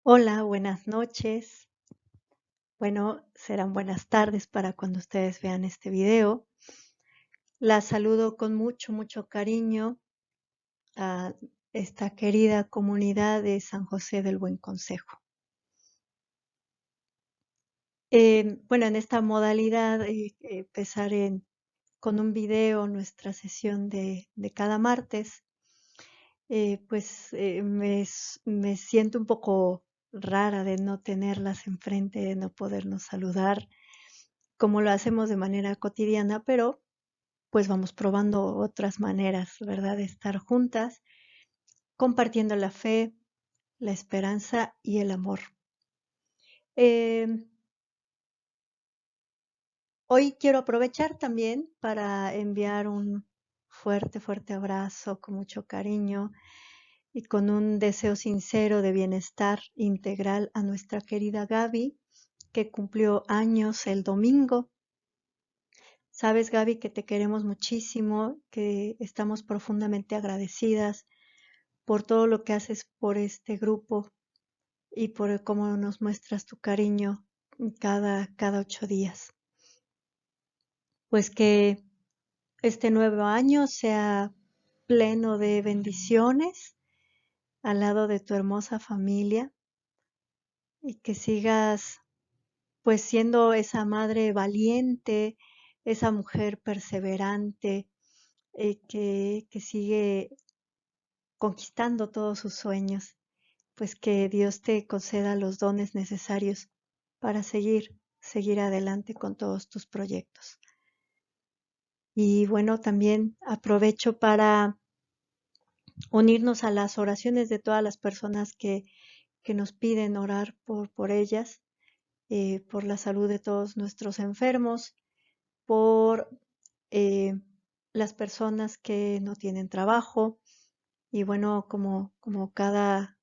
Hola, buenas noches. Bueno, serán buenas tardes para cuando ustedes vean este video. La saludo con mucho cariño a esta querida comunidad de San José del Buen Consejo. Bueno, en esta modalidad empezaré con un video nuestra sesión de cada martes. Me siento un poco rara de no tenerlas enfrente, de no podernos saludar como lo hacemos de manera cotidiana, pero pues vamos probando otras maneras, ¿verdad? De estar juntas, compartiendo la fe, la esperanza y el amor. Em, Hoy quiero aprovechar también para enviar un fuerte abrazo con mucho cariño y con un deseo sincero de bienestar integral a nuestra querida Gaby, que cumplió años el domingo. Sabes, Gaby, que te queremos muchísimo, que estamos profundamente agradecidas por todo lo que haces por este grupo y por cómo nos muestras tu cariño cada 8 días. Pues que este nuevo año sea pleno de bendiciones al lado de tu hermosa familia y que sigas pues siendo esa madre valiente, esa mujer perseverante, que sigue conquistando todos sus sueños, pues que Dios te conceda los dones necesarios para seguir adelante con todos tus proyectos. Y bueno, también aprovecho para unirnos a las oraciones de todas las personas que nos piden orar por ellas, por la salud de todos nuestros enfermos, por eh, las personas que no tienen trabajo y bueno, como cada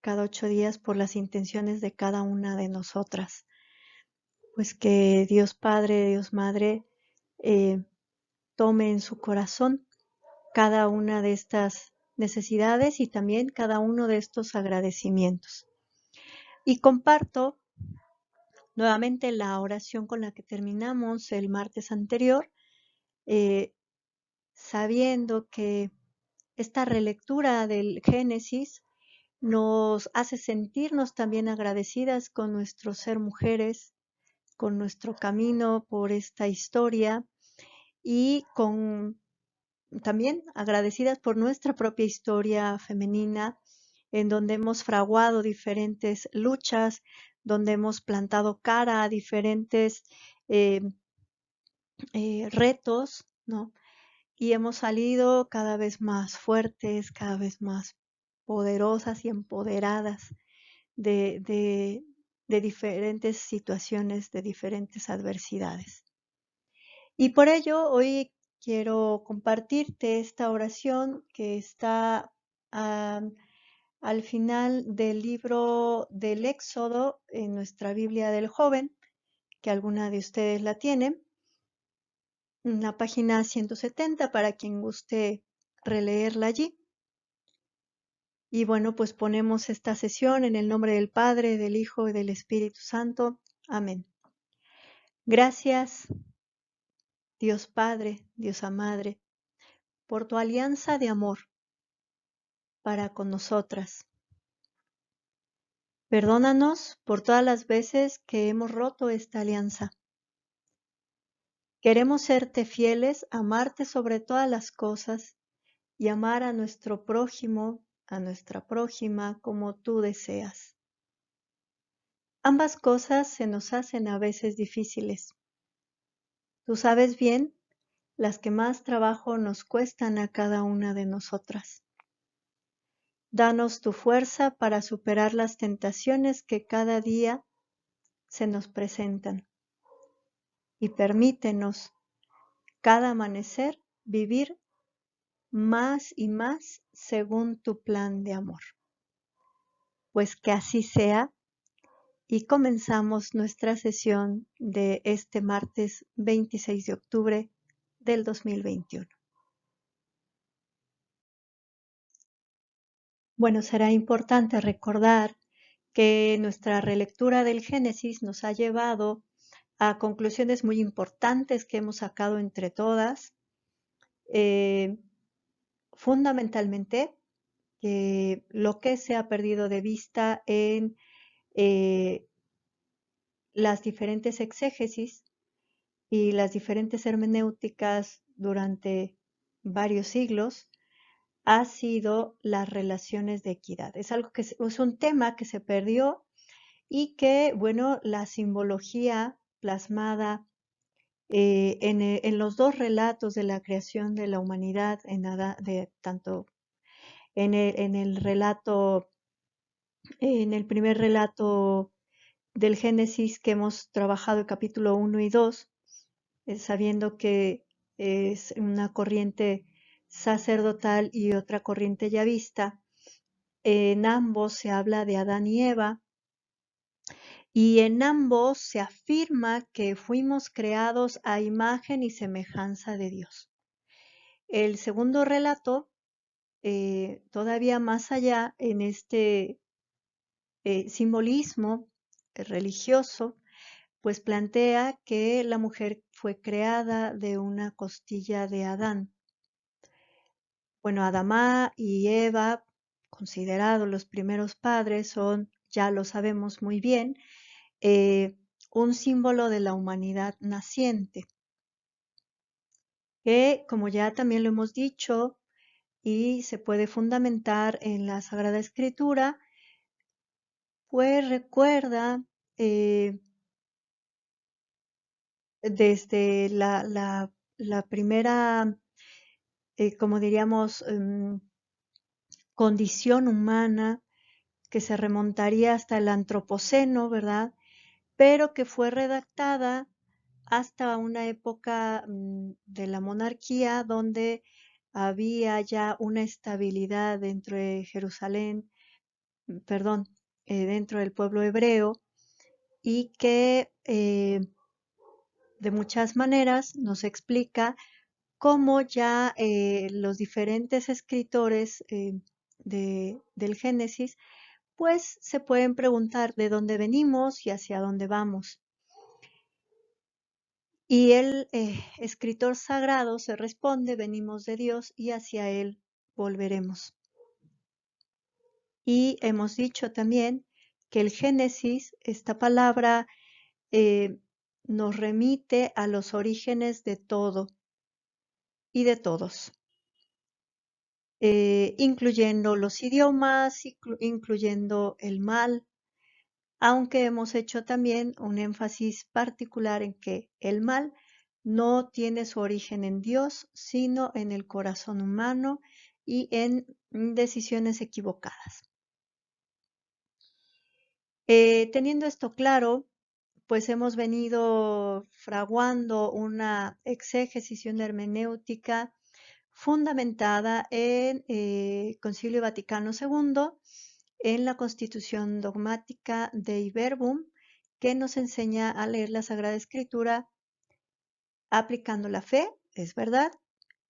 8 días por las intenciones de cada una de nosotras. Pues que Dios Padre, Dios Madre, eh, tome en su corazón cada una de estas necesidades y también cada uno de estos agradecimientos. Y comparto nuevamente la oración con la que terminamos el martes anterior, eh, sabiendo que esta relectura del Génesis nos hace sentirnos también agradecidas con nuestro ser mujeres, con nuestro camino por esta historia y con también agradecidas por nuestra propia historia femenina, en donde hemos fraguado diferentes luchas, donde hemos plantado cara a diferentes eh, retos, ¿no? Y hemos salido cada vez más fuertes, cada vez más poderosas y empoderadas de, de, de diferentes situaciones, de diferentes adversidades. Y por ello hoy quiero compartirte esta oración que está al final del libro del Éxodo en nuestra Biblia del Joven, que alguna de ustedes la tiene, en la página 170 para quien guste releerla allí. Y bueno, pues ponemos esta sesión en el nombre del Padre, del Hijo y del Espíritu Santo. Amén. Gracias, Dios Padre, Diosa Madre, por tu alianza de amor para con nosotras. Perdónanos por todas las veces que hemos roto esta alianza. Queremos serte fieles, amarte sobre todas las cosas y amar a nuestro prójimo, a nuestra prójima como tú deseas. Ambas cosas se nos hacen a veces difíciles. Tú sabes bien las que más trabajo nos cuestan a cada una de nosotras. Danos tu fuerza para superar las tentaciones que cada día se nos presentan y permítenos cada amanecer vivir más y más según tu plan de amor. Pues que así sea y comenzamos nuestra sesión de este martes 26 de octubre del 2021. Bueno, será importante recordar que nuestra relectura del Génesis nos ha llevado a conclusiones muy importantes que hemos sacado entre todas. Fundamentalmente, lo que se ha perdido de vista en eh, las diferentes exégesis y las diferentes hermenéuticas durante varios siglos ha sido las relaciones de equidad. Es algo que es un tema que se perdió y que, bueno, la simbología plasmada en los dos relatos de la creación de la humanidad, tanto en el relato, en el primer relato del Génesis que hemos trabajado, el capítulo 1 y 2, sabiendo que es una corriente sacerdotal y otra corriente yavista. En ambos se habla de Adán y Eva y en ambos se afirma que fuimos creados a imagen y semejanza de Dios. El segundo relato, todavía más allá en este simbolismo religioso, pues plantea que la mujer fue creada de una costilla de Adán. Bueno, Adamá y Eva, considerados los primeros padres, son, ya lo sabemos muy bien, un símbolo de la humanidad naciente, que como ya también lo hemos dicho y se puede fundamentar en la Sagrada Escritura, pues recuerda desde la primera, como diríamos, condición humana que se remontaría hasta el antropoceno, ¿verdad? Pero que fue redactada hasta una época de la monarquía donde había ya una estabilidad dentro de Jerusalén, perdón, dentro del pueblo hebreo y que de muchas maneras nos explica cómo ya los diferentes escritores del Génesis pues se pueden preguntar de dónde venimos y hacia dónde vamos. Y el escritor sagrado se responde, venimos de Dios y hacia Él volveremos. Y hemos dicho también que el Génesis, esta palabra, nos remite a los orígenes de todo y de todos, incluyendo los idiomas, incluyendo el mal, aunque hemos hecho también un énfasis particular en que el mal no tiene su origen en Dios, sino en el corazón humano y en decisiones equivocadas. Teniendo esto claro, pues hemos venido fraguando una exégesis y una hermenéutica fundamentada en Concilio Vaticano II, en la Constitución Dogmática Dei Verbum, que nos enseña a leer la Sagrada Escritura aplicando la fe, es verdad,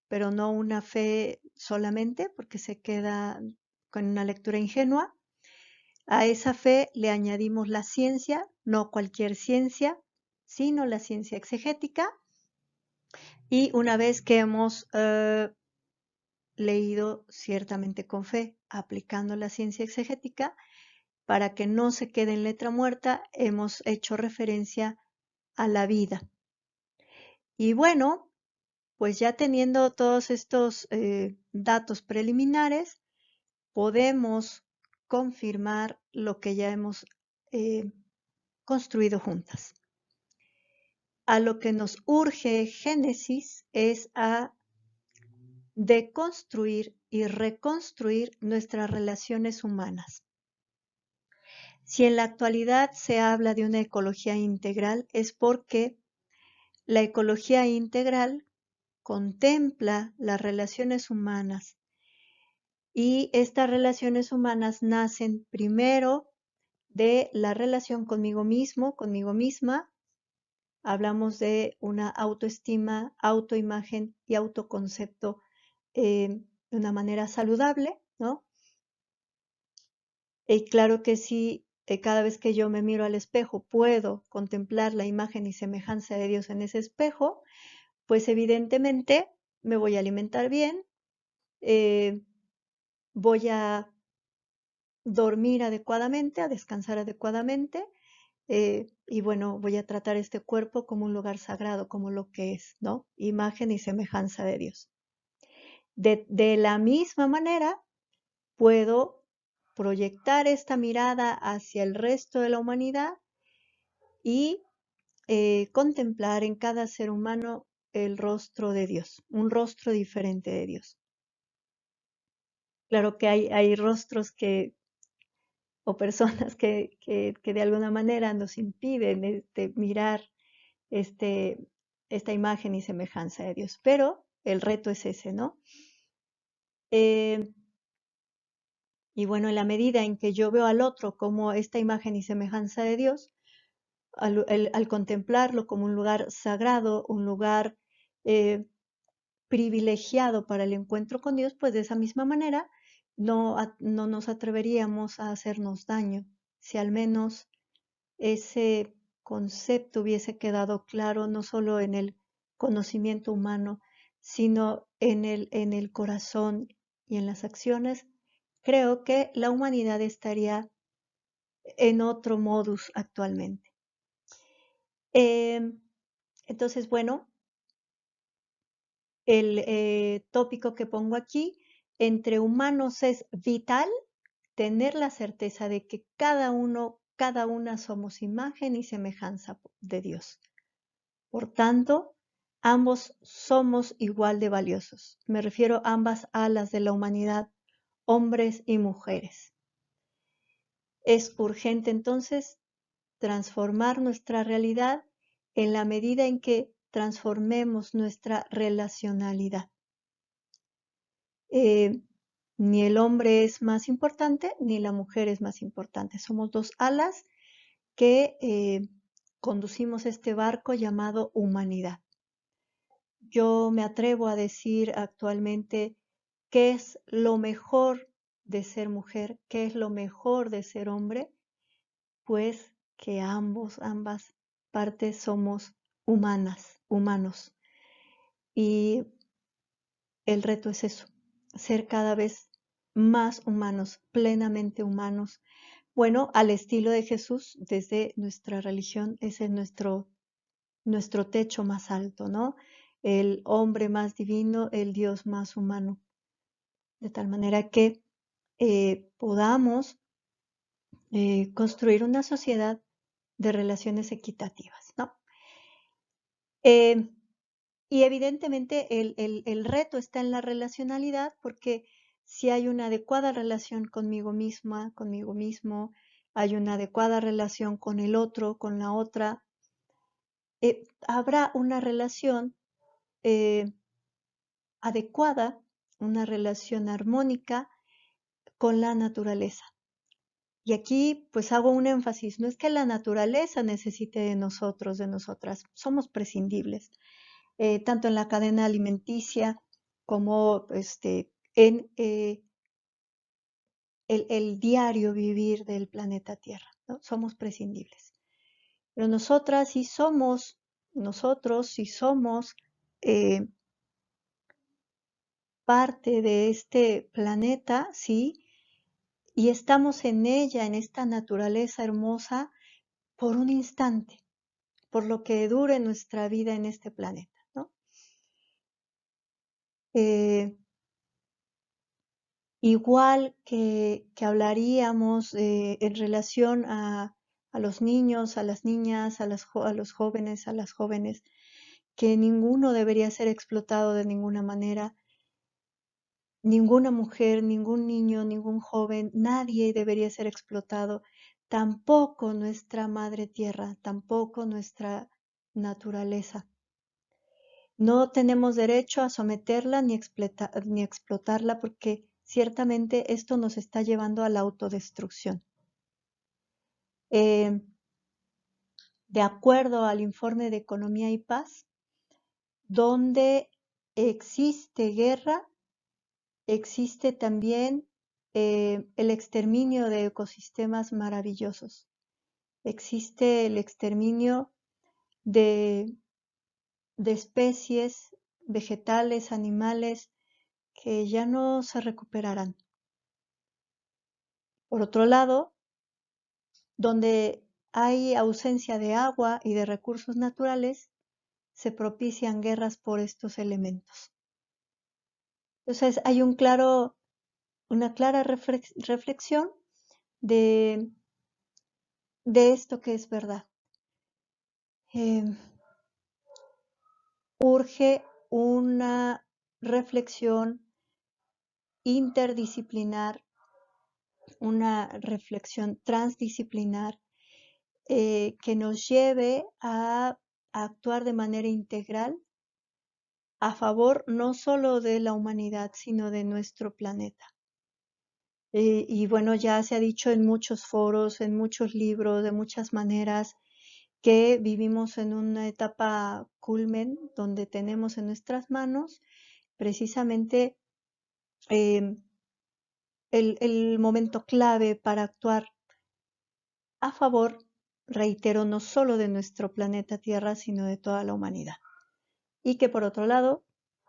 pero no una fe solamente, porque se queda con una lectura ingenua. A esa fe le añadimos la ciencia, no cualquier ciencia, sino la ciencia exegética. Y una vez que hemos leído ciertamente con fe, aplicando la ciencia exegética, para que no se quede en letra muerta, hemos hecho referencia a la vida. Y bueno, pues ya teniendo todos estos datos preliminares, podemos confirmar lo que ya hemos construido juntas. A lo que nos urge Génesis es a deconstruir y reconstruir nuestras relaciones humanas. Si en la actualidad se habla de una ecología integral es porque la ecología integral contempla las relaciones humanas y estas relaciones humanas nacen primero de la relación conmigo mismo, conmigo misma. Hablamos de una autoestima, autoimagen y autoconcepto de una manera saludable, ¿no? Y claro que sí, cada vez que yo me miro al espejo puedo contemplar la imagen y semejanza de Dios en ese espejo, pues evidentemente me voy a alimentar bien, eh, voy a dormir adecuadamente, a descansar adecuadamente, y bueno, voy a tratar este cuerpo como un lugar sagrado, como lo que es, ¿no? Imagen y semejanza de Dios. De la misma manera, puedo proyectar esta mirada hacia el resto de la humanidad y contemplar en cada ser humano el rostro de Dios, un rostro diferente de Dios. Claro que hay rostros o personas que de alguna manera nos impiden mirar este, esta imagen y semejanza de Dios, pero el reto es ese, ¿no? Eh, y bueno, en la medida en que yo veo al otro como esta imagen y semejanza de Dios, al contemplarlo como un lugar sagrado, un lugar eh, privilegiado para el encuentro con Dios, pues de esa misma manera no nos atreveríamos a hacernos daño, si al menos ese concepto hubiese quedado claro no solo en el conocimiento humano, sino en el corazón y en las acciones, creo que la humanidad estaría en otro modus actualmente. Entonces, bueno, el tópico que pongo aquí, entre humanos es vital tener la certeza de que cada uno, cada una somos imagen y semejanza de Dios. Por tanto, ambos somos igual de valiosos. Me refiero a ambas alas de la humanidad, hombres y mujeres. Es urgente entonces transformar nuestra realidad en la medida en que transformemos nuestra relacionalidad. Ni el hombre es más importante, ni la mujer es más importante. Somos dos alas que conducimos este barco llamado humanidad. Yo me atrevo a decir actualmente qué es lo mejor de ser mujer, qué es lo mejor de ser hombre, pues que ambas partes somos humanos. Y el reto es eso, ser cada vez más humanos, plenamente humanos. Bueno, al estilo de Jesús, desde nuestra religión, ese es nuestro techo más alto, ¿no? El hombre más divino, el Dios más humano. De tal manera que podamos construir una sociedad de relaciones equitativas, ¿no? Eh, y evidentemente el reto está en la relacionalidad porque si hay una adecuada relación conmigo misma, conmigo mismo, hay una adecuada relación con el otro, con la otra, habrá una relación eh, adecuada, una relación armónica con la naturaleza. Y aquí pues hago un énfasis, no es que la naturaleza necesite de nosotros, de nosotras, somos prescindibles, tanto en la cadena alimenticia como en el diario vivir del planeta Tierra, ¿no? Somos prescindibles. Pero nosotros sí somos eh, parte de este planeta, ¿sí? Y estamos en ella, en esta naturaleza hermosa, por un instante, por lo que dure nuestra vida en este planeta, ¿no? Eh, igual que hablaríamos en relación a los niños, a las niñas, a los jóvenes, a las jóvenes, que ninguno debería ser explotado de ninguna manera, ninguna mujer, ningún niño, ningún joven, nadie debería ser explotado, tampoco nuestra madre tierra, tampoco nuestra naturaleza. No tenemos derecho a someterla ni explotarla porque ciertamente esto nos está llevando a la autodestrucción. Eh, de acuerdo al informe de Economía y Paz, donde existe guerra, existe también el exterminio de ecosistemas maravillosos. Existe el exterminio de, de especies vegetales, animales, que ya no se recuperarán. Por otro lado, donde hay ausencia de agua y de recursos naturales, se propician guerras por estos elementos. Entonces hay una clara reflexión de, de esto que es verdad. Eh, Urge una reflexión interdisciplinar, una reflexión transdisciplinar que nos lleve a actuar de manera integral a favor no solo de la humanidad, sino de nuestro planeta. Y bueno, ya se ha dicho en muchos foros, en muchos libros, de muchas maneras, que vivimos en una etapa culmen donde tenemos en nuestras manos precisamente eh, el momento clave para actuar a favor, reitero, no solo de nuestro planeta Tierra, sino de toda la humanidad. Y que por otro lado,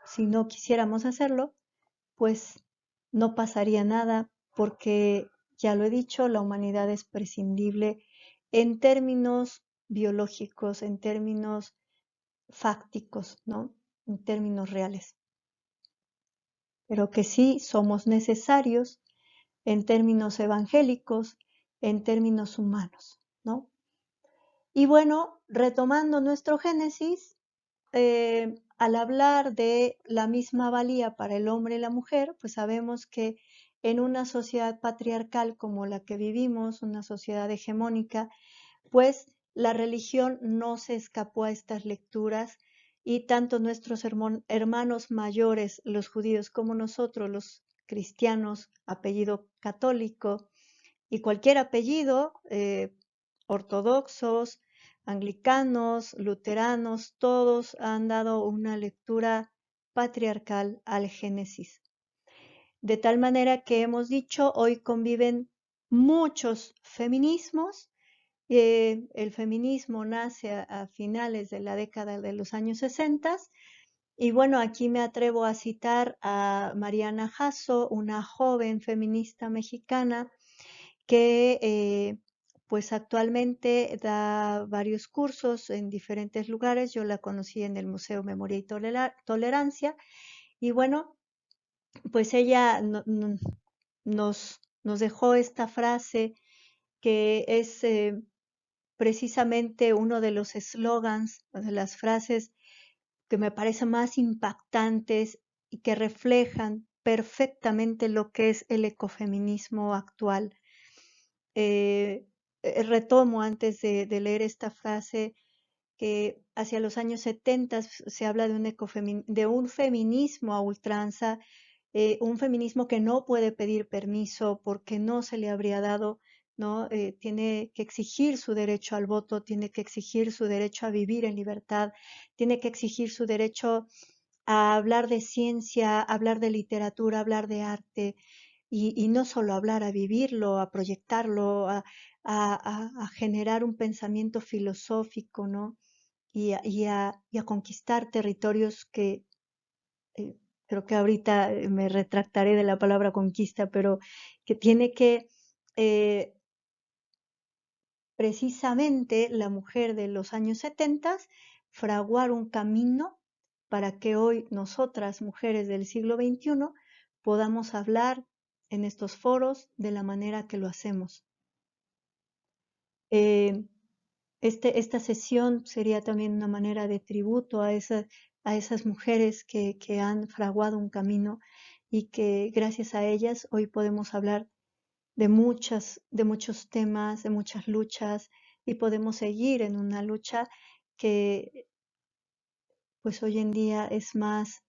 si no quisiéramos hacerlo, pues no pasaría nada porque, ya lo he dicho, la humanidad es prescindible en términos biológicos, en términos fácticos, ¿no? En términos reales. Pero que sí somos necesarios en términos evangélicos, en términos humanos, ¿no? Y bueno, retomando nuestro Génesis, al hablar de la misma valía para el hombre y la mujer, pues sabemos que en una sociedad patriarcal como la que vivimos, una sociedad hegemónica, pues la religión no se escapó a estas lecturas y tanto nuestros hermanos mayores, los judíos, como nosotros, los cristianos, apellido católico, y cualquier apellido, ortodoxos, anglicanos, luteranos, todos han dado una lectura patriarcal al Génesis. De tal manera que hemos dicho, hoy conviven muchos feminismos. El feminismo nace a finales de la década de los años 60 y bueno, aquí me atrevo a citar a Mariana Jasso, una joven feminista mexicana que pues actualmente da varios cursos en diferentes lugares. Yo la conocí en el Museo Memoria y Tolerancia y bueno, pues ella nos dejó esta frase que es precisamente uno de los eslogans, de las frases que me parecen más impactantes y que reflejan perfectamente lo que es el ecofeminismo actual. Eh, Retomo antes de leer esta frase que hacia los años 70 se habla de de un feminismo a ultranza, un feminismo que no puede pedir permiso porque no se le habría dado, ¿no? Tiene que exigir su derecho al voto, tiene que exigir su derecho a vivir en libertad, tiene que exigir su derecho a hablar de ciencia, hablar de literatura, hablar de arte, y no solo hablar, a vivirlo, a proyectarlo, a generar un pensamiento filosófico, ¿no? Y a conquistar territorios que eh, creo que ahorita me retractaré de la palabra conquista, pero que tiene que precisamente la mujer de los años 70 fraguar un camino para que hoy nosotras, mujeres del siglo XXI, podamos hablar en estos foros de la manera que lo hacemos. Eh, esta sesión sería también una manera de tributo a esas mujeres que han fraguado un camino y que gracias a ellas hoy podemos hablar de muchos temas, de muchas luchas y podemos seguir en una lucha que pues hoy en día es más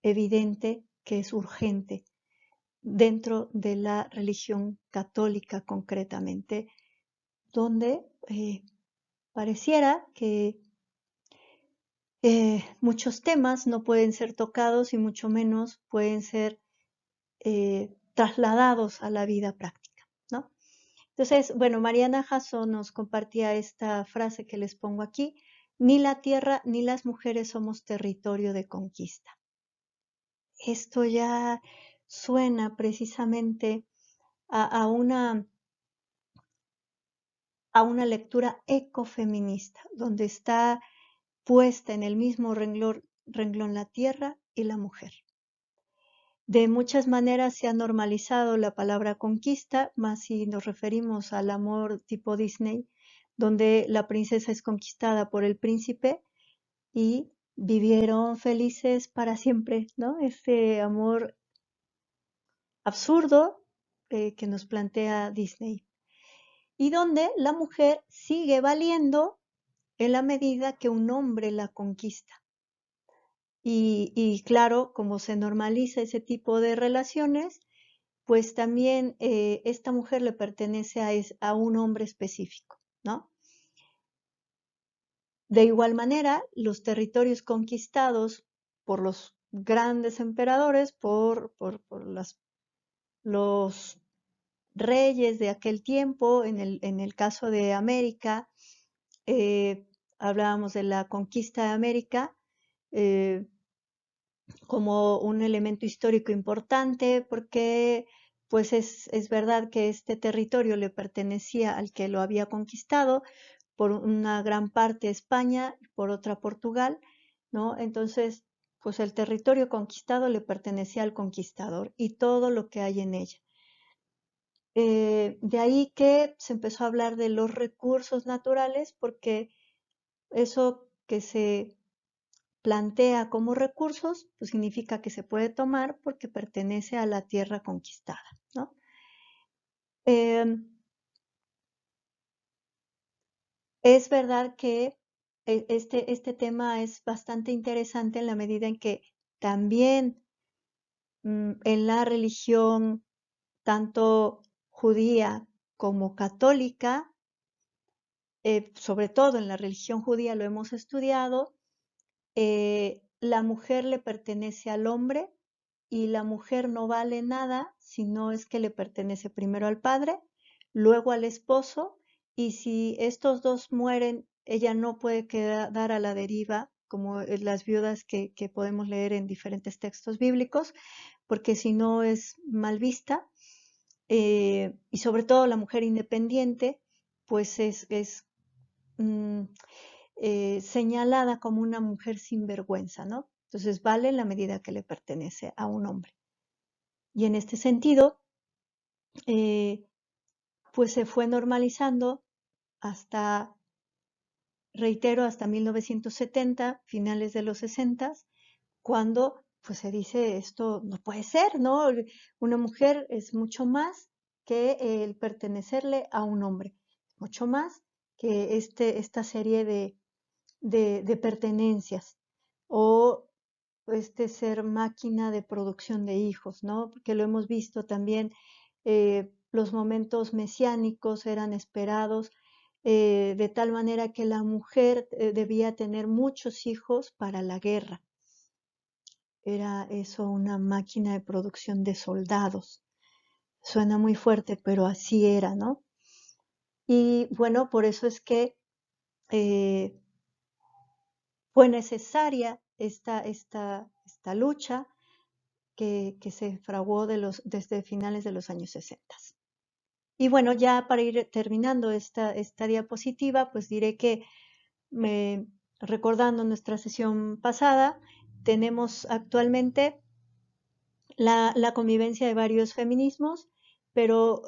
evidente que es urgente dentro de la religión católica concretamente, donde pareciera que muchos temas no pueden ser tocados y mucho menos pueden ser trasladados a la vida práctica, ¿no? Entonces, bueno, Mariana Jasso nos compartía esta frase que les pongo aquí: ni la tierra ni las mujeres somos territorio de conquista. Esto ya suena precisamente a una lectura ecofeminista, donde está puesta en el mismo renglón la tierra y la mujer. De muchas maneras se ha normalizado la palabra conquista, más si nos referimos al amor tipo Disney, donde la princesa es conquistada por el príncipe y vivieron felices para siempre, ¿no? Ese amor absurdo que nos plantea Disney. Y donde la mujer sigue valiendo en la medida que un hombre la conquista. Y claro, como se normaliza ese tipo de relaciones, pues también esta mujer le pertenece a un hombre específico, ¿no? De igual manera, los territorios conquistados por los grandes emperadores, por los reyes de aquel tiempo, en el caso de América, eh, hablábamos de la conquista de América, eh, como un elemento histórico importante porque pues es verdad que este territorio le pertenecía al que lo había conquistado, por una gran parte España, por otra Portugal, ¿no? Entonces, pues el territorio conquistado le pertenecía al conquistador y todo lo que hay en ella. De ahí que se empezó a hablar de los recursos naturales porque eso que se plantea como recursos, pues significa que se puede tomar porque pertenece a la tierra conquistada, ¿no? Es verdad que este tema es bastante interesante en la medida en que también en la religión, tanto judía como católica, sobre todo en la religión judía lo hemos estudiado, la mujer le pertenece al hombre y la mujer no vale nada si no es que le pertenece primero al padre, luego al esposo, y si estos dos mueren, ella no puede quedar a la deriva, como las viudas que podemos leer en diferentes textos bíblicos, porque si no es mal vista, y sobre todo la mujer independiente, pues es mm, señalada como una mujer sin vergüenza, ¿no? Entonces vale en la medida que le pertenece a un hombre. Y en este sentido, eh, pues se fue normalizando hasta, reitero, hasta 1970, finales de los 60, cuando pues se dice esto no puede ser, ¿no? Una mujer es mucho más que el pertenecerle a un hombre, mucho más que esta serie de pertenencias o ser máquina de producción de hijos, ¿no? Porque lo hemos visto también, los momentos mesiánicos eran esperados de tal manera que la mujer debía tener muchos hijos para la guerra. Era eso una máquina de producción de soldados. Suena muy fuerte, pero así era, ¿no? Y bueno, por eso es que eh, fue necesaria esta lucha que se fraguó desde finales de los años 60. Y bueno, ya para ir terminando esta diapositiva, pues diré que recordando nuestra sesión pasada, tenemos actualmente la convivencia de varios feminismos, pero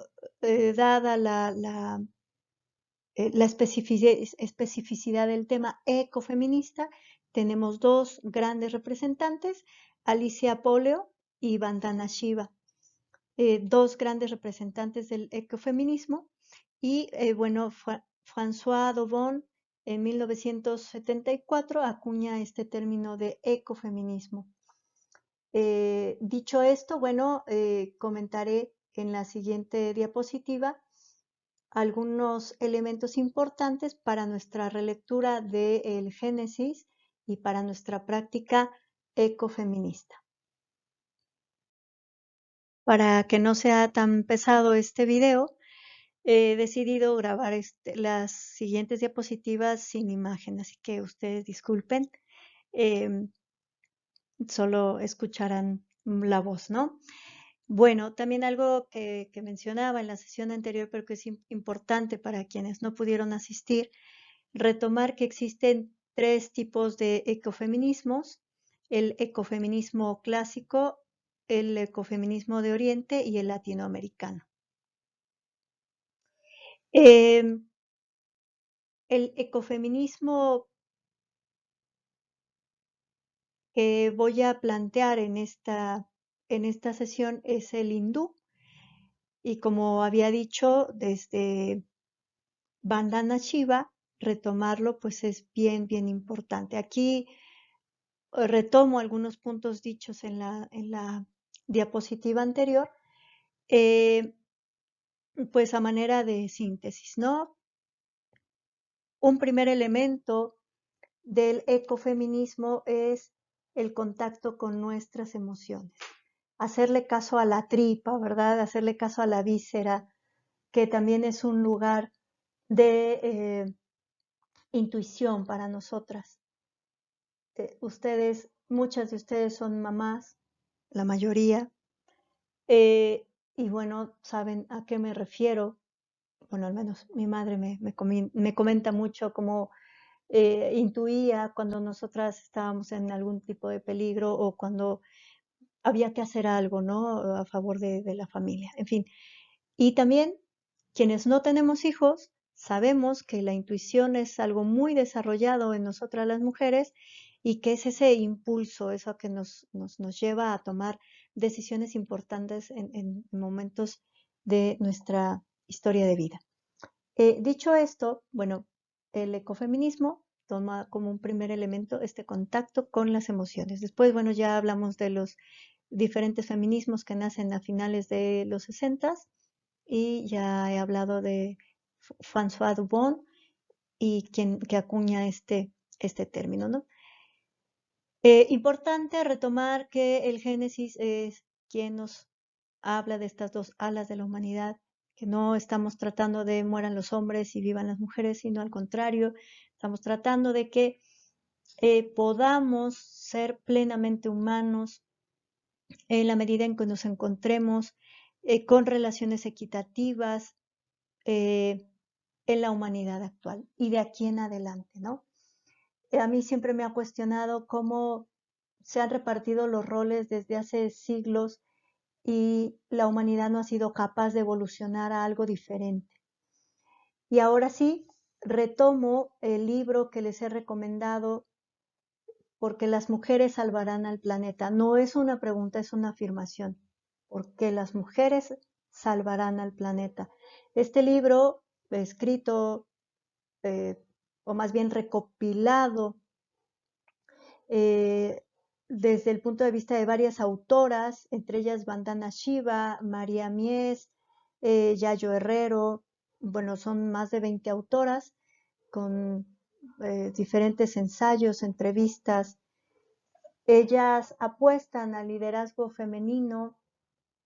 dada la especificidad del tema ecofeminista, tenemos dos grandes representantes, Alicia Poleo y Vandana Shiva, dos grandes representantes del ecofeminismo. Y bueno, François Dobon en 1974 acuña este término de ecofeminismo. Dicho esto, bueno, comentaré en la siguiente diapositiva algunos elementos importantes para nuestra relectura del Génesis y para nuestra práctica ecofeminista. Para que no sea tan pesado este video, he decidido grabar las siguientes diapositivas sin imagen, así que ustedes disculpen, em, solo escucharán la voz, ¿no? Bueno, también algo que mencionaba en la sesión anterior, pero que es importante para quienes no pudieron asistir, retomar que existen tres tipos de ecofeminismos: el ecofeminismo clásico, el ecofeminismo de Oriente y el latinoamericano. Em, el ecofeminismo que voy a plantear en esta sesión es el hindú, y como había dicho, desde Vandana Shiva, retomarlo pues es bien, bien importante. Aquí retomo algunos puntos dichos en la diapositiva anterior, eh, pues a manera de síntesis, ¿no? Un primer elemento del ecofeminismo es el contacto con nuestras emociones. Hacerle caso a la tripa, ¿verdad? Hacerle caso a la víscera, que también es un lugar de intuición para nosotras. Muchas de ustedes son mamás, la mayoría, y bueno, saben a qué me refiero. Bueno, al menos mi madre me comenta mucho cómo intuía cuando nosotras estábamos en algún tipo de peligro o cuando había que hacer algo, ¿no? A favor de la familia, en fin. Y también quienes no tenemos hijos, sabemos que la intuición es algo muy desarrollado en nosotras las mujeres y que es ese impulso, eso que nos lleva a tomar decisiones importantes en momentos de nuestra historia de vida. Dicho esto, bueno, el ecofeminismo toma como un primer elemento este contacto con las emociones. Después, bueno, ya hablamos de los diferentes feminismos que nacen a finales de los 60 y ya he hablado de François Dubon y quien que acuña este término, ¿no? Importante retomar que el Génesis es quien nos habla de estas dos alas de la humanidad, que no estamos tratando de mueran los hombres y vivan las mujeres, sino al contrario, estamos tratando de que podamos ser plenamente humanos en la medida en que nos encontremos con relaciones equitativas en la humanidad actual y de aquí en adelante, ¿no? A mí siempre me ha cuestionado cómo se han repartido los roles desde hace siglos y la humanidad no ha sido capaz de evolucionar a algo diferente. Y ahora sí, retomo el libro que les he recomendado, porque las mujeres salvarán al planeta. No es una pregunta, es una afirmación. Porque las mujeres salvarán al planeta. Este libro, escrito, eh, o más bien recopilado, eh, desde el punto de vista de varias autoras, entre ellas Vandana Shiva, María Mies, Yayo Herrero. Bueno, son más de 20 autoras con diferentes ensayos, entrevistas. Ellas apuestan al liderazgo femenino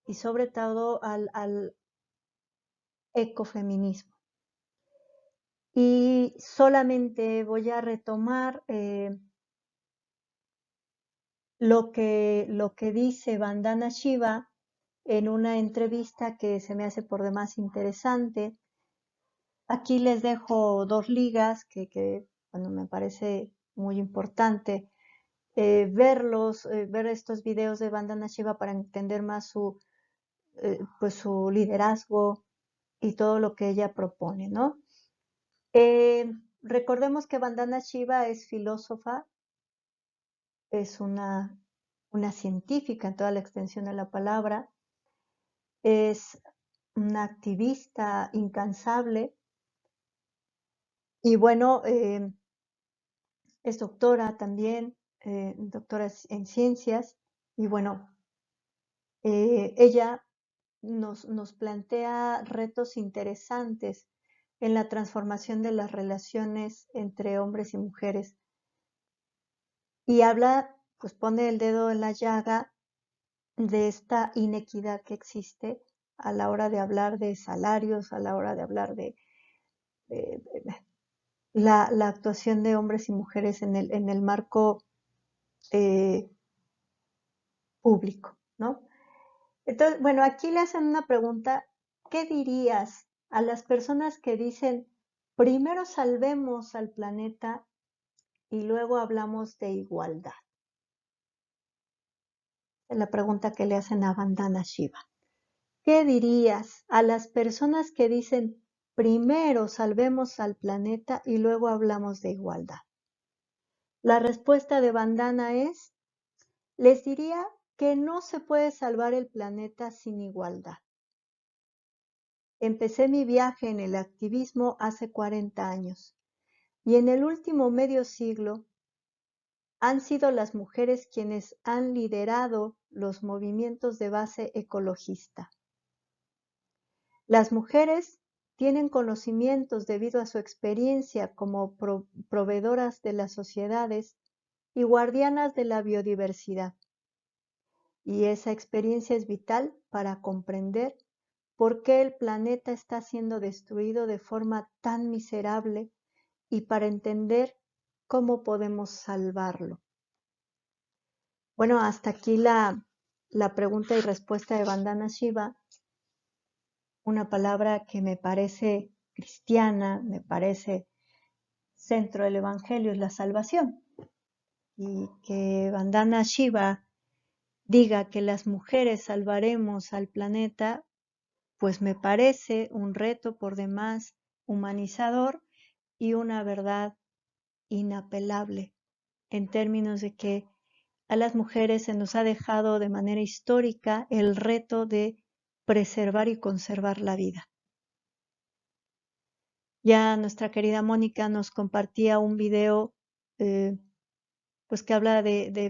y sobre todo al ecofeminismo. Y solamente voy a retomar lo que dice Vandana Shiva en una entrevista que se me hace por demás interesante. Aquí les dejo dos ligas que bueno, me parece muy importante ver estos videos de Vandana Shiva para entender más pues su liderazgo y todo lo que ella propone, ¿no? Recordemos que Vandana Shiva es filósofa, es una científica en toda la extensión de la palabra, es una activista incansable y bueno, es doctora también, doctora en ciencias y bueno, ella nos plantea retos interesantes en la transformación de las relaciones entre hombres y mujeres y habla, pues pone el dedo en la llaga de esta inequidad que existe a la hora de hablar de salarios, a la hora de hablar de la actuación de hombres y mujeres en el marco eh, público, ¿no? Entonces, bueno, aquí le hacen una pregunta, ¿qué dirías a las personas que dicen, primero salvemos al planeta y luego hablamos de igualdad? Es la pregunta que le hacen a Vandana Shiva. ¿Qué dirías a las personas que dicen, primero salvemos al planeta y luego hablamos de igualdad? La respuesta de Vandana es, les diría que no se puede salvar el planeta sin igualdad. Empecé mi viaje en el activismo hace 40 años y en el último medio siglo han sido las mujeres quienes han liderado los movimientos de base ecologista. Las mujeres tienen conocimientos debido a su experiencia como proveedoras de las sociedades y guardianas de la biodiversidad. Y esa experiencia es vital para comprender por qué el planeta está siendo destruido de forma tan miserable y para entender cómo podemos salvarlo. Bueno, hasta aquí la pregunta y respuesta de Vandana Shiva, una palabra que me parece cristiana, me parece centro del Evangelio, es la salvación. Y que Vandana Shiva diga que las mujeres salvaremos al planeta, pues me parece un reto por demás humanizador y una verdad inapelable en términos de que a las mujeres se nos ha dejado de manera histórica el reto de preservar y conservar la vida. Ya nuestra querida Mónica nos compartía un video pues que habla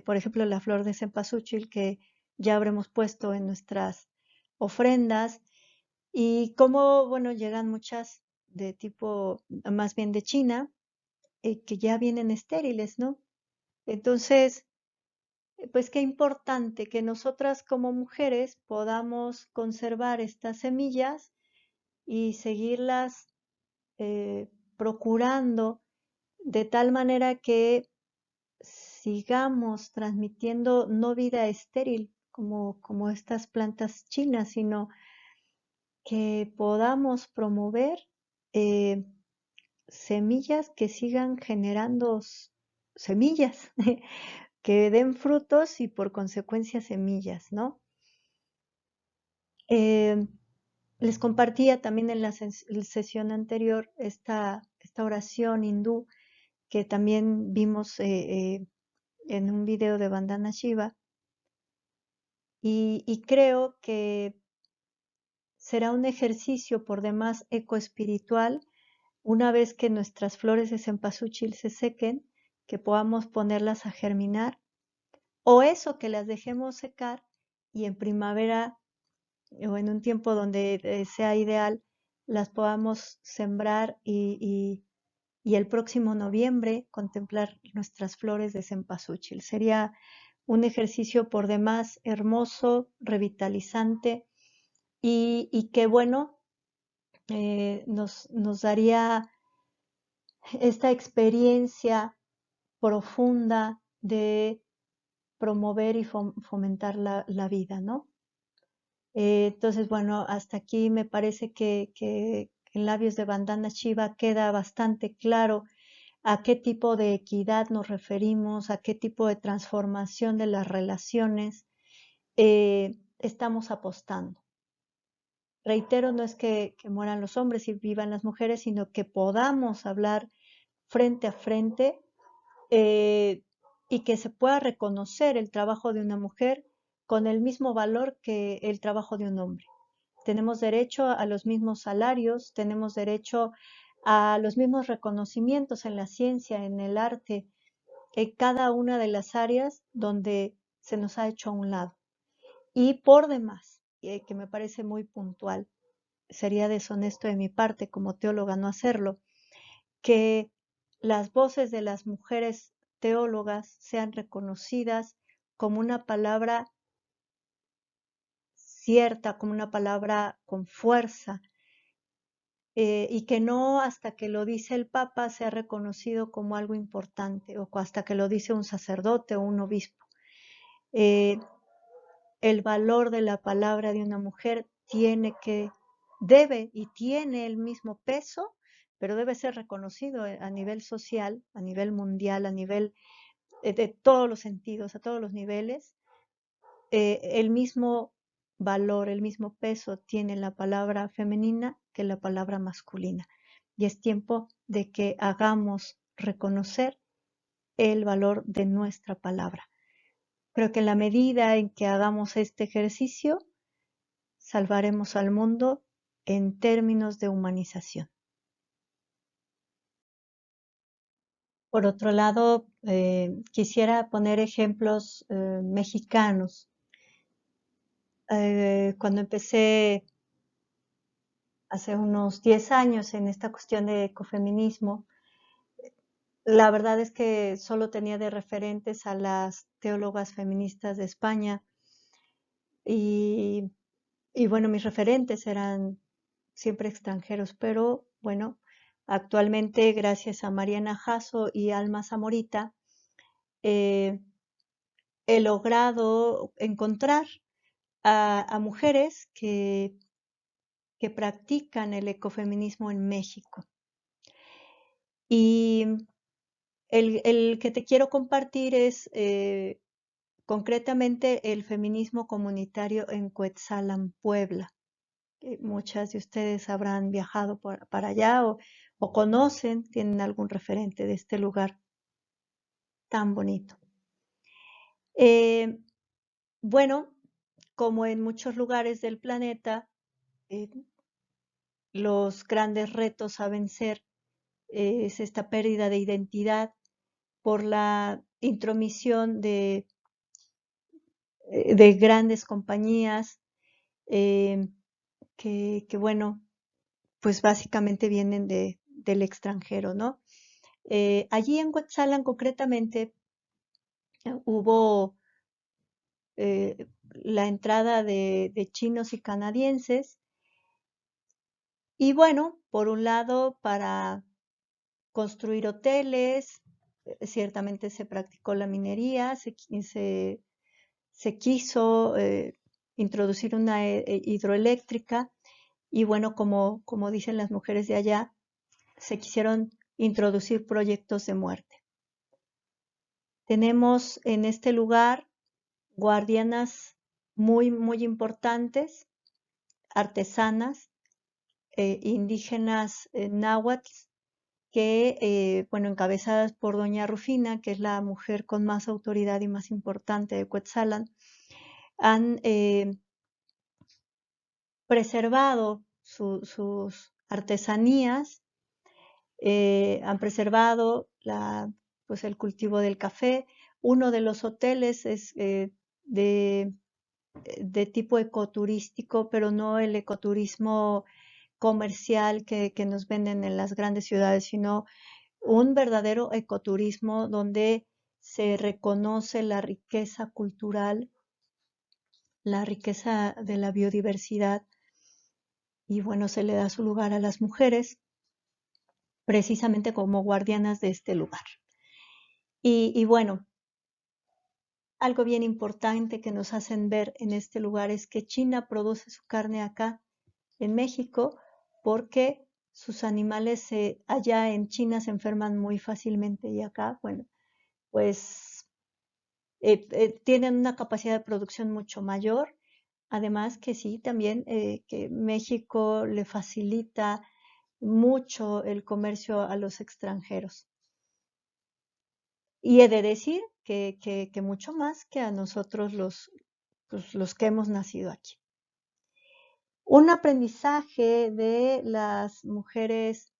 por ejemplo, la flor de cempasúchil que ya habremos puesto en nuestras ofrendas y cómo, bueno, llegan muchas de tipo, más bien de China, que ya vienen estériles, ¿no? Entonces, pues qué importante que nosotras como mujeres podamos conservar estas semillas y seguirlas procurando de tal manera que sigamos transmitiendo no vida estéril como estas plantas chinas, sino que podamos promover eh, semillas que sigan generando semillas, que den frutos y por consecuencia semillas, ¿no? Eh, les compartía también en la sesión anterior esta oración hindú que también vimos en un video de Vandana Shiva y creo que será un ejercicio por demás ecoespiritual una vez que nuestras flores de cempasúchil se sequen, que podamos ponerlas a germinar o eso que las dejemos secar y en primavera o en un tiempo donde sea ideal, las podamos sembrar y el próximo noviembre contemplar nuestras flores de cempasúchil. Sería un ejercicio por demás hermoso, revitalizante y que bueno, nos daría esta experiencia profunda de promover y fomentar la vida, ¿no? Entonces, bueno, hasta aquí me parece que en labios de Vandana Shiva queda bastante claro a qué tipo de equidad nos referimos, a qué tipo de transformación de las relaciones estamos apostando. Reitero, no es que mueran los hombres y vivan las mujeres, sino que podamos hablar frente a frente eh, y que se pueda reconocer el trabajo de una mujer con el mismo valor que el trabajo de un hombre. Tenemos derecho a los mismos salarios, tenemos derecho a los mismos reconocimientos en la ciencia, en el arte, en cada una de las áreas donde se nos ha hecho a un lado. Y por demás, que me parece muy puntual, sería deshonesto de mi parte como teóloga no hacerlo, que las voces de las mujeres teólogas sean reconocidas como una palabra cierta, como una palabra con fuerza, y que no hasta que lo dice el Papa sea reconocido como algo importante, o hasta que lo dice un sacerdote o un obispo. Eh, el valor de la palabra de una mujer debe y tiene el mismo peso, pero debe ser reconocido a nivel social, a nivel mundial, a nivel de todos los sentidos, a todos los niveles. El mismo valor, el mismo peso tiene la palabra femenina que la palabra masculina. Y es tiempo de que hagamos reconocer el valor de nuestra palabra. Creo que en la medida en que hagamos este ejercicio, salvaremos al mundo en términos de humanización. Por otro lado, quisiera poner ejemplos mexicanos. Cuando empecé hace unos 10 años en esta cuestión de ecofeminismo, la verdad es que solo tenía de referentes a las teólogas feministas de España y, y bueno, mis referentes eran siempre extranjeros, pero bueno, actualmente gracias a Mariana Jasso y Alma Zamorita, eh, he logrado encontrar a mujeres que practican el ecofeminismo en México. Y el que te quiero compartir es concretamente el feminismo comunitario en Cuetzalan, Puebla. Muchas de ustedes habrán viajado para allá o conocen, tienen algún referente de este lugar tan bonito. Eh, bueno, como en muchos lugares del planeta, eh, los grandes retos a vencer es esta pérdida de identidad por la intromisión de grandes compañías eh, bueno, pues básicamente vienen del extranjero, ¿no? Allí en Cuetzalan concretamente hubo la entrada de chinos y canadienses y bueno, por un lado para construir hoteles, ciertamente se practicó la minería, se quiso introducir una hidroeléctrica y bueno, como dicen las mujeres de allá, se quisieron introducir proyectos de muerte. Tenemos en este lugar guardianas muy, muy importantes, artesanas, indígenas náhuatl, que, bueno, encabezadas por doña Rufina, que es la mujer con más autoridad y más importante de Cuetzalan, han preservado sus artesanías, han preservado pues el cultivo del café. Uno de los hoteles es de tipo ecoturístico, pero no el ecoturismo comercial que nos venden en las grandes ciudades, sino un verdadero ecoturismo donde se reconoce la riqueza cultural, la riqueza de la biodiversidad y bueno, se le da su lugar a las mujeres precisamente como guardianas de este lugar. Y bueno, algo bien importante que nos hacen ver en este lugar es que China produce su carne acá en México porque sus animales allá en China se enferman muy fácilmente y acá, bueno, pues tienen una capacidad de producción mucho mayor. Además que sí, también que México le facilita mucho el comercio a los extranjeros. Y he de decir que mucho más que a nosotros pues, los que hemos nacido aquí. Un aprendizaje de las mujeres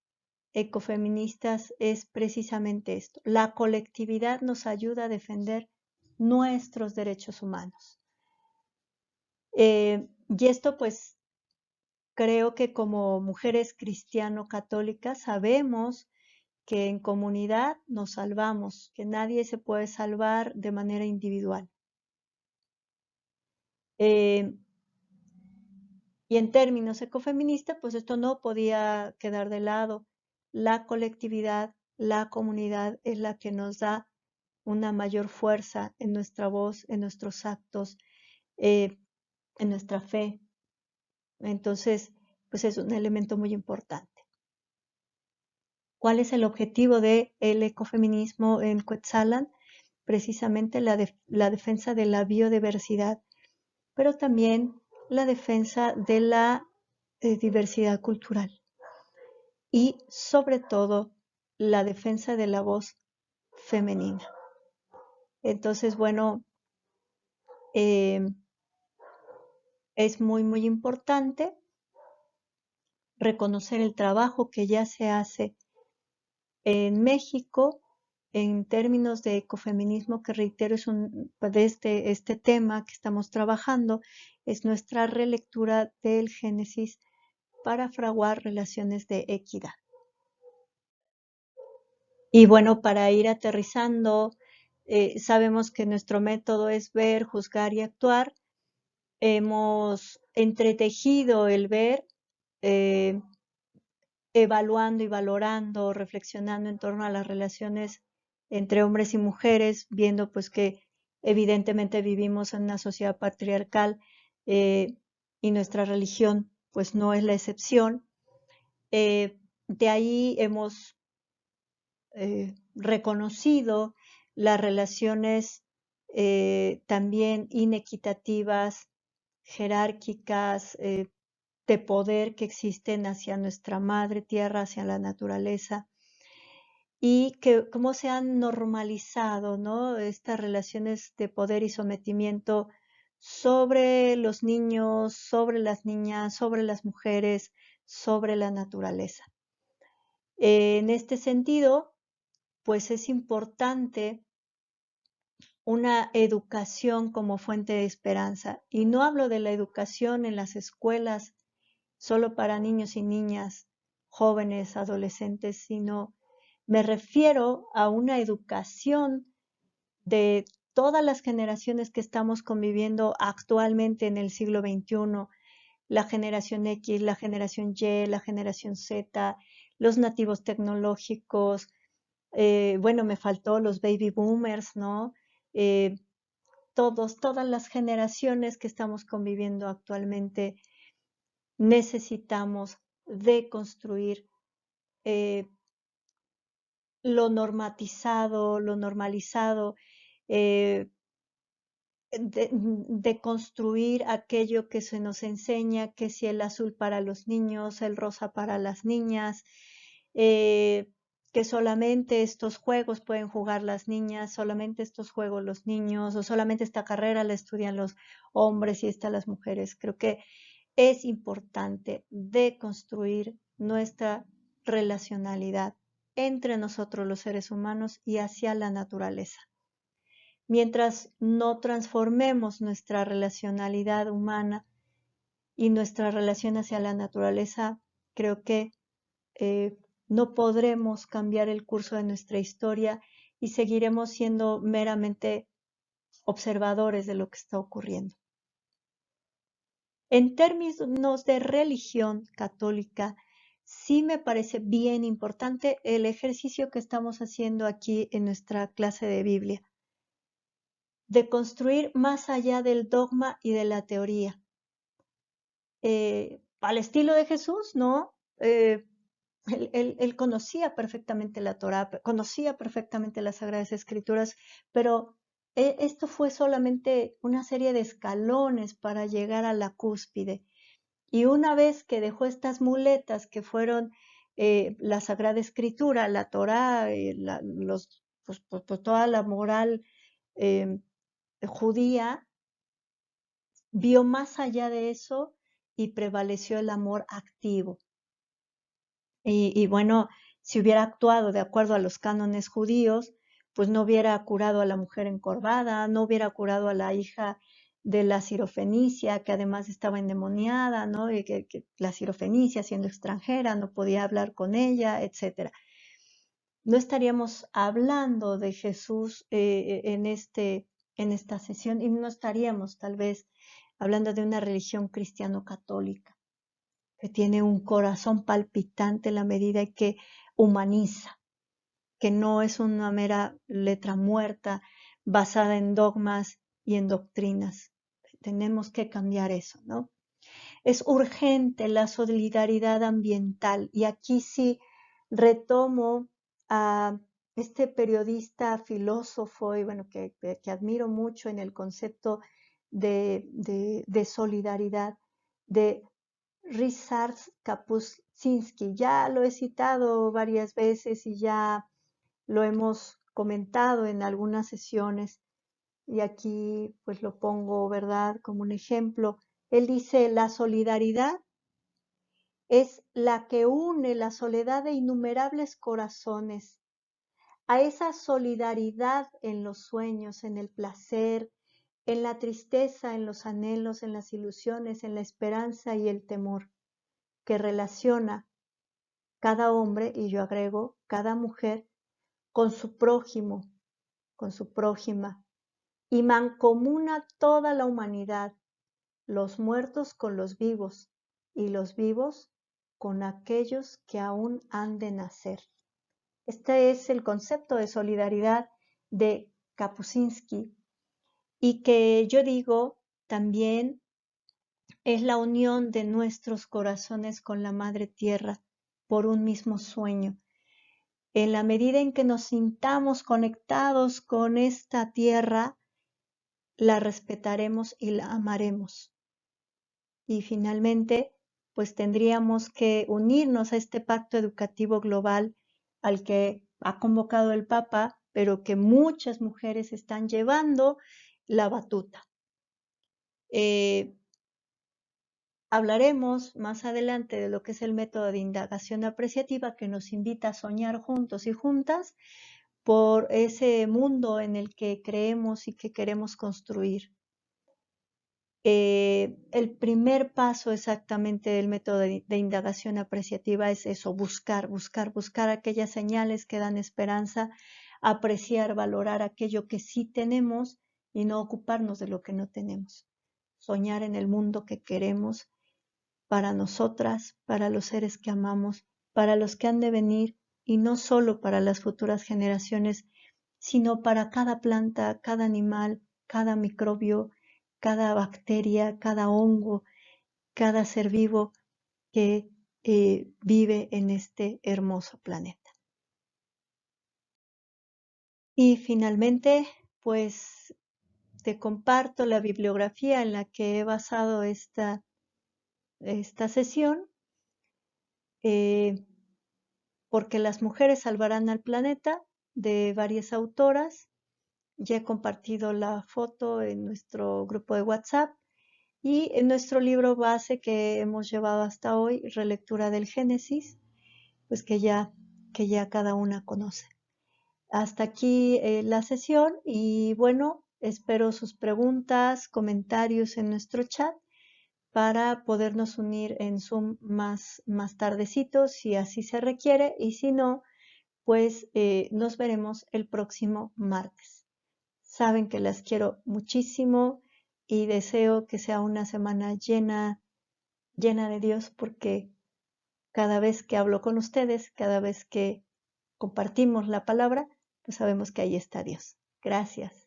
ecofeministas es precisamente esto. La colectividad nos ayuda a defender nuestros derechos humanos. Y esto pues creo que como mujeres cristiano-católicas sabemos que en comunidad nos salvamos, que nadie se puede salvar de manera individual. Eh, Y en términos ecofeministas, pues esto no podía quedar de lado. La colectividad, la comunidad es la que nos da una mayor fuerza en nuestra voz, en nuestros actos, eh, en nuestra fe. Entonces, pues es un elemento muy importante. ¿Cuál es el objetivo del ecofeminismo en Cuetzalan? Precisamente la defensa de la biodiversidad, pero también la defensa de la diversidad cultural y sobre todo la defensa de la voz femenina. Entonces, bueno, eh, es muy importante reconocer el trabajo que ya se hace en México en términos de ecofeminismo, que reitero es de este tema que estamos trabajando, es nuestra relectura del Génesis para fraguar relaciones de equidad. Y bueno, para ir aterrizando, sabemos que nuestro método es ver, juzgar y actuar. Hemos entretejido el ver, eh, evaluando y valorando, reflexionando en torno a las relaciones entre hombres y mujeres, viendo pues que evidentemente vivimos en una sociedad patriarcal y nuestra religión pues no es la excepción. De ahí hemos reconocido las relaciones también inequitativas, jerárquicas, de poder que existen hacia nuestra madre tierra, hacia la naturaleza, y que cómo se han normalizado, ¿no? Estas relaciones de poder y sometimiento sobre los niños, sobre las niñas, sobre las mujeres, sobre la naturaleza. En este sentido, pues es importante una educación como fuente de esperanza. Y no hablo de la educación en las escuelas solo para niños y niñas, jóvenes, adolescentes, sino me refiero a una educación de todas las generaciones que estamos conviviendo actualmente en el siglo XXI, la generación X, la generación Y, la generación Z, los nativos tecnológicos, bueno, me faltó los baby boomers, ¿no? Eh, todas las generaciones que estamos conviviendo actualmente necesitamos deconstruir eh, lo normatizado, lo normalizado, eh, de construir aquello que se nos enseña, que si el azul para los niños, el rosa para las niñas, eh, que solamente estos juegos pueden jugar las niñas, solamente estos juegos los niños, o solamente esta carrera la estudian los hombres y esta las mujeres. Creo que es importante deconstruir nuestra relacionalidad entre nosotros los seres humanos y hacia la naturaleza. Mientras no transformemos nuestra relacionalidad humana y nuestra relación hacia la naturaleza, creo que no podremos cambiar el curso de nuestra historia y seguiremos siendo meramente observadores de lo que está ocurriendo. En términos de religión católica, sí me parece bien importante el ejercicio que estamos haciendo aquí en nuestra clase de Biblia, de construir más allá del dogma y de la teoría. Al estilo de Jesús, ¿no? Él conocía perfectamente la Torá, conocía perfectamente las Sagradas Escrituras, pero esto fue solamente una serie de escalones para llegar a la cúspide. Y una vez que dejó estas muletas que fueron la Sagrada Escritura, la Torá, pues, toda la moral eh, judía, vio más allá de eso y prevaleció el amor activo. Y bueno, si hubiera actuado de acuerdo a los cánones judíos, pues no hubiera curado a la mujer encorvada, no hubiera curado a la hija de la Sirofenicia, que además estaba endemoniada, ¿no? Y que la Sirofenicia, siendo extranjera, no podía hablar con ella, etcétera. No estaríamos hablando de Jesús en esta sesión y no estaríamos tal vez hablando de una religión cristiano-católica. que tiene un corazón palpitante en la medida en que humaniza, que no es una mera letra muerta basada en dogmas y en doctrinas. Tenemos que cambiar eso, ¿no? Es urgente la solidaridad ambiental y aquí sí retomo a este periodista, filósofo y bueno, que admiro mucho en el concepto de solidaridad, de Ryszard Kapuscinski. Ya lo he citado varias veces y ya lo hemos comentado en algunas sesiones y aquí pues lo pongo, ¿verdad?, como un ejemplo. Él dice, la solidaridad es la que une la soledad de innumerables corazones. A esa solidaridad en los sueños, en el placer, en la tristeza, en los anhelos, en las ilusiones, en la esperanza y el temor, que relaciona cada hombre, y yo agrego, cada mujer, con su prójimo, con su prójima, y mancomuna toda la humanidad, los muertos con los vivos, y los vivos con aquellos que aún han de nacer. Este es el concepto de solidaridad de Kapuscinski y que yo digo también es la unión de nuestros corazones con la Madre Tierra por un mismo sueño. En la medida en que nos sintamos conectados con esta tierra, la respetaremos y la amaremos. Y finalmente, pues tendríamos que unirnos a este pacto educativo global al que ha convocado el Papa, pero que muchas mujeres están llevando la batuta. Hablaremos más adelante de lo que es el método de indagación apreciativa que nos invita a soñar juntos y juntas por ese mundo en el que creemos y que queremos construir. El primer paso exactamente del método de indagación apreciativa es eso, buscar aquellas señales que dan esperanza, apreciar, valorar aquello que sí tenemos y no ocuparnos de lo que no tenemos. Soñar en el mundo que queremos para nosotras, para los seres que amamos, para los que han de venir y no solo para las futuras generaciones, sino para cada planta, cada animal, cada microbio, cada bacteria, cada hongo, cada ser vivo que vive en este hermoso planeta. Y finalmente, pues te comparto la bibliografía en la que he basado esta sesión, porque las mujeres salvarán al planeta, de varias autoras. Ya he compartido la foto en nuestro grupo de WhatsApp. Y en nuestro libro base que hemos llevado hasta hoy, Relectura del Génesis, pues que ya cada una conoce. Hasta aquí la sesión y bueno, espero sus preguntas, comentarios en nuestro chat para podernos unir en Zoom más tardecito si así se requiere y si no, pues nos veremos el próximo martes. Saben que las quiero muchísimo y deseo que sea una semana llena de Dios porque cada vez que hablo con ustedes, cada vez que compartimos la palabra, pues sabemos que ahí está Dios. Gracias.